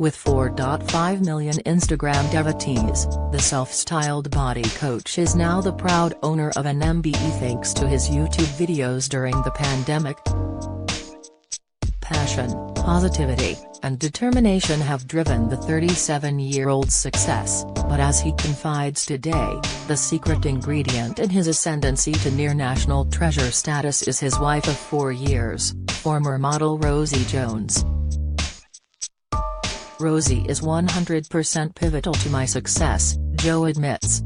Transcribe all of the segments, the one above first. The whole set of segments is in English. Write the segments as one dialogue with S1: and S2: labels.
S1: With 4.5 million Instagram devotees, the self-styled body coach is now the proud owner of an MBE thanks to his YouTube videos during the pandemic. Passion, positivity, and determination have driven the 37-year-old's success, but as he confides today, the secret ingredient in his ascendancy to near-national treasure status is his wife of 4 years, former model Rosie Jones. Rosie is 100% pivotal to my success, Joe admits.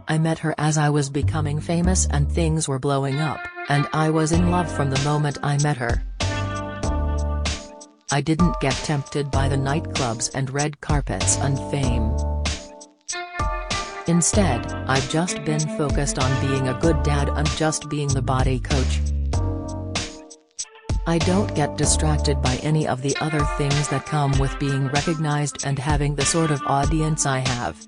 S1: I met her as I was becoming famous and things were blowing up, and I was in love from the moment I met her. I didn't get tempted by the nightclubs and red carpets and fame. Instead, I've just been focused on being a good dad and just being the body coach. I don't get distracted by any of the other things that come with being recognized and having the sort of audience I have.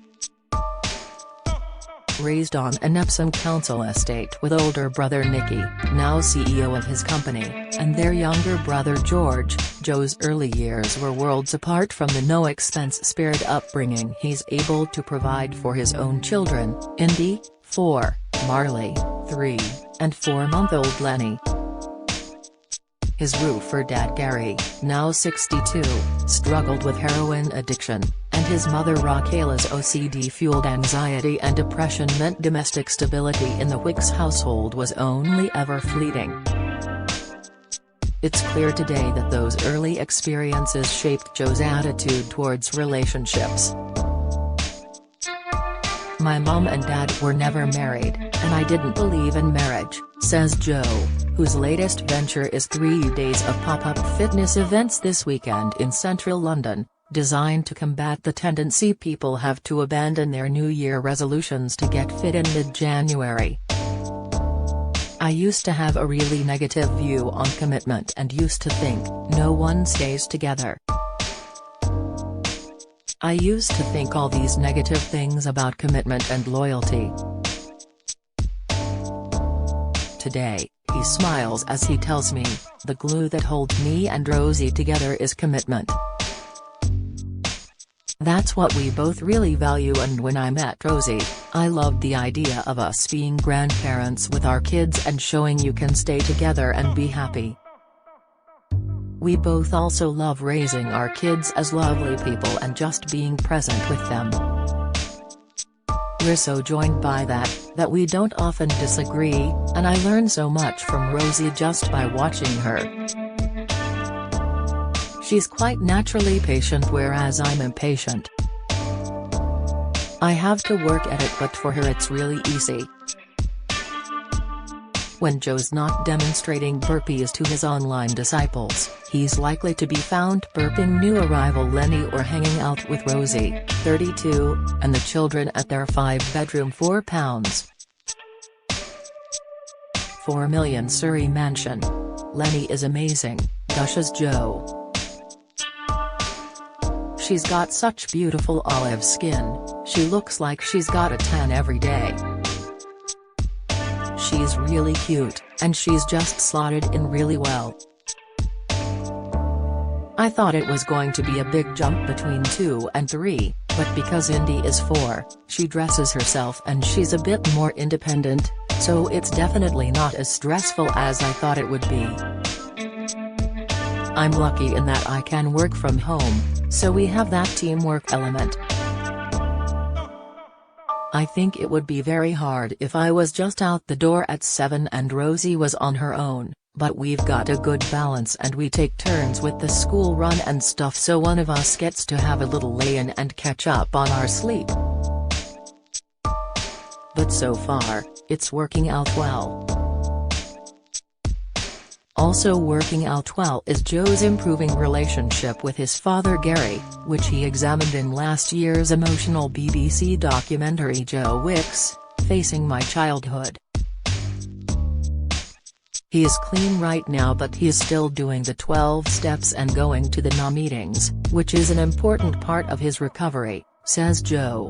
S1: Raised on an Epsom Council estate with older brother Nicky, now CEO of his company, and their younger brother George, Joe's early years were worlds apart from the no-expense spared upbringing he's able to provide for his own children, Indy, 4, Marley, 3, and 4-month-old Lenny. His roofer dad Gary, now 62, struggled with heroin addiction, and his mother Raquela's OCD-fueled anxiety and depression meant domestic stability in the Wicks household was only ever fleeting. It's clear today that those early experiences shaped Joe's attitude towards relationships. My mom and dad were never married, and I didn't believe in marriage, says Joe, whose latest venture is 3 days of pop-up fitness events this weekend in central London, designed to combat the tendency people have to abandon their New Year resolutions to get fit in mid-January. I used to have a really negative view on commitment and used to think, no one stays together. I used to think all these negative things about commitment and loyalty. Today, he smiles as he tells me, the glue that holds me and Rosie together is commitment. That's what we both really value, and when I met Rosie, I loved the idea of us being grandparents with our kids and showing you can stay together and be happy. We both also love raising our kids as lovely people and just being present with them. We're so joined by that we don't often disagree, and I learn so much from Rosie just by watching her. She's quite naturally patient, whereas I'm impatient. I have to work at it, but for her it's really easy. When Joe's not demonstrating burpees to his online disciples, he's likely to be found burping new arrival Lenny or hanging out with Rosie, 32, and the children at their 5-bedroom £4. 4 million Surrey mansion. Lenny is amazing, gushes Joe. She's got such beautiful olive skin, she looks like she's got a tan every day. She's really cute, and she's just slotted in really well. I thought it was going to be a big jump between 2 and 3, but because Indy is 4, she dresses herself and she's a bit more independent, so it's definitely not as stressful as I thought it would be. I'm lucky in that I can work from home, so we have that teamwork element. I think it would be very hard if I was just out the door at 7 and Rosie was on her own, but we've got a good balance and we take turns with the school run and stuff, so one of us gets to have a little lay-in and catch up on our sleep. But so far, it's working out well. Also working out well is Joe's improving relationship with his father Gary, which he examined in last year's emotional BBC documentary Joe Wicks, Facing My Childhood. He is clean right now, but he is still doing the 12 steps and going to the NA meetings, which is an important part of his recovery, says Joe.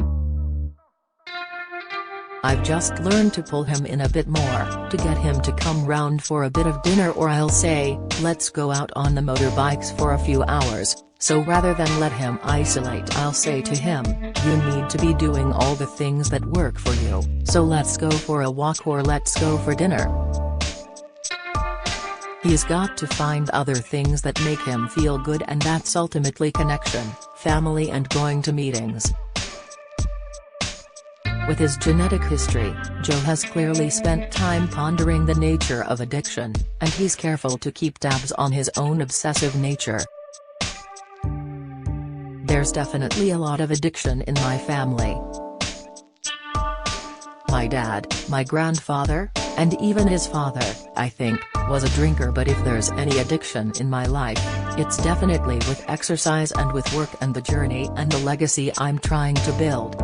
S1: I've just learned to pull him in a bit more, to get him to come round for a bit of dinner, or I'll say, let's go out on the motorbikes for a few hours. So rather than let him isolate, I'll say to him, you need to be doing all the things that work for you, so let's go for a walk or let's go for dinner. He's got to find other things that make him feel good, and that's ultimately connection, family and going to meetings. With his genetic history, Joe has clearly spent time pondering the nature of addiction, and he's careful to keep tabs on his own obsessive nature. There's definitely a lot of addiction in my family. My dad, my grandfather, and even his father, I think, was a drinker, but if there's any addiction in my life, it's definitely with exercise and with work and the journey and the legacy I'm trying to build.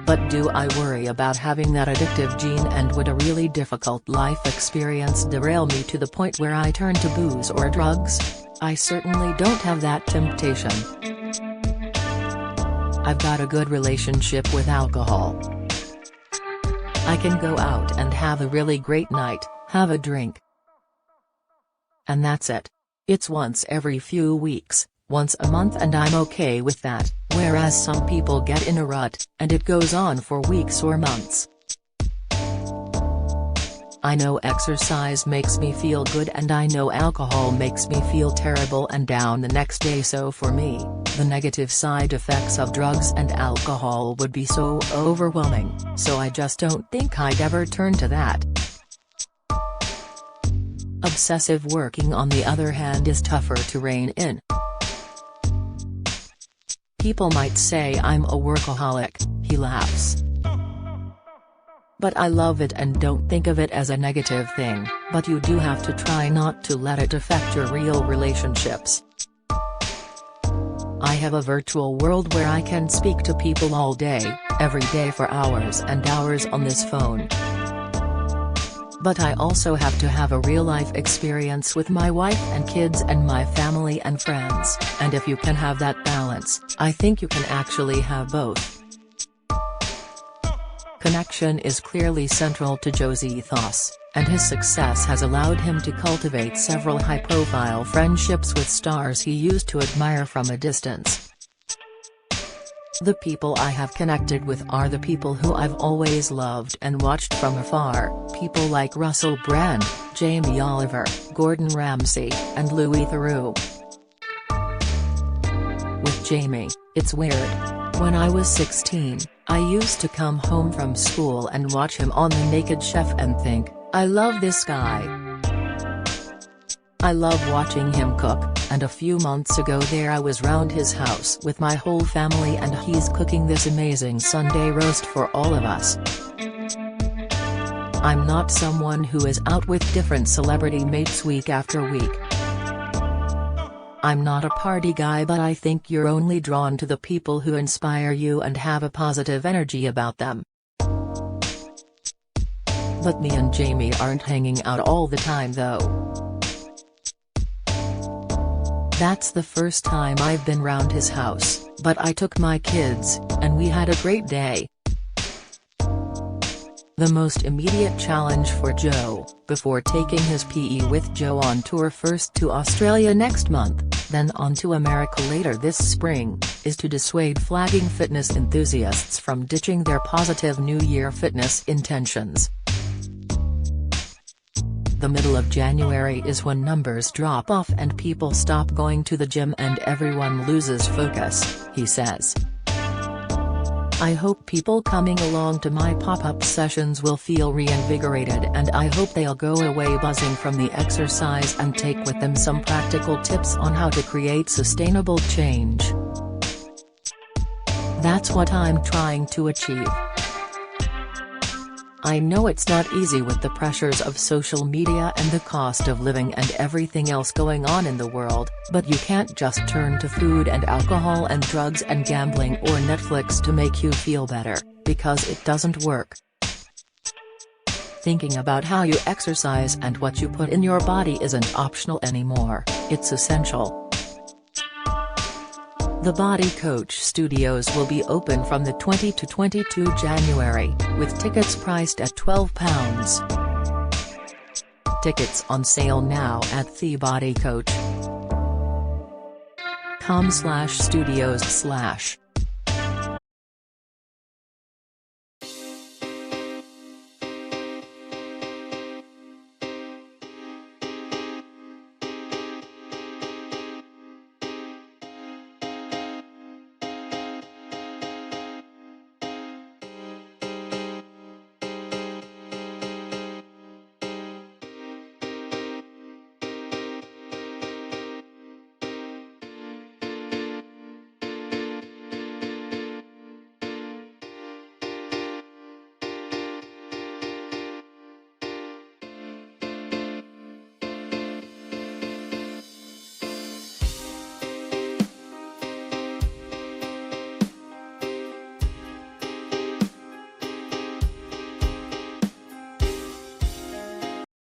S1: But do I worry about having that addictive gene, and would a really difficult life experience derail me to the point where I turn to booze or drugs? I certainly don't have that temptation. I've got a good relationship with alcohol. I can go out and have a really great night, have a drink. And that's it. It's once every few weeks, once a month, and I'm okay with that, whereas some people get in a rut, and it goes on for weeks or months. I know exercise makes me feel good, and I know alcohol makes me feel terrible and down the next day, so for me, the negative side effects of drugs and alcohol would be so overwhelming, so I just don't think I'd ever turn to that. Obsessive working, on the other hand, is tougher to rein in. People might say I'm a workaholic, he laughs. But I love it and don't think of it as a negative thing, but you do have to try not to let it affect your real relationships. I have a virtual world where I can speak to people all day, every day for hours and hours on this phone. But I also have to have a real-life experience with my wife and kids and my family and friends, and if you can have that balance, I think you can actually have both. Connection is clearly central to Joe's ethos, and his success has allowed him to cultivate several high-profile friendships with stars he used to admire from a distance. The people I have connected with are the people who I've always loved and watched from afar, people like Russell Brand, Jamie Oliver, Gordon Ramsay, and Louis Theroux. With Jamie, it's weird. When I was 16, I used to come home from school and watch him on The Naked Chef and think, I love this guy. I love watching him cook, and a few months ago there I was round his house with my whole family and he's cooking this amazing Sunday roast for all of us. I'm not someone who is out with different celebrity mates week after week. I'm not a party guy, but I think you're only drawn to the people who inspire you and have a positive energy about them. But me and Jamie aren't hanging out all the time though. That's the first time I've been round his house, but I took my kids, and we had a great day. The most immediate challenge for Joe, before taking his PE with Joe on tour first to Australia next month, then on to America later this spring, is to dissuade flagging fitness enthusiasts from ditching their positive New Year fitness intentions. The middle of January is when numbers drop off and people stop going to the gym and everyone loses focus, he says. I hope people coming along to my pop-up sessions will feel reinvigorated, and I hope they'll go away buzzing from the exercise and take with them some practical tips on how to create sustainable change. That's what I'm trying to achieve. I know it's not easy with the pressures of social media and the cost of living and everything else going on in the world, but you can't just turn to food and alcohol and drugs and gambling or Netflix to make you feel better, because it doesn't work. Thinking about how you exercise and what you put in your body isn't optional anymore, it's essential. The Body Coach Studios will be open from the 20 to 22 January, with tickets priced at £12. Tickets on sale now at thebodycoach.com/studios/.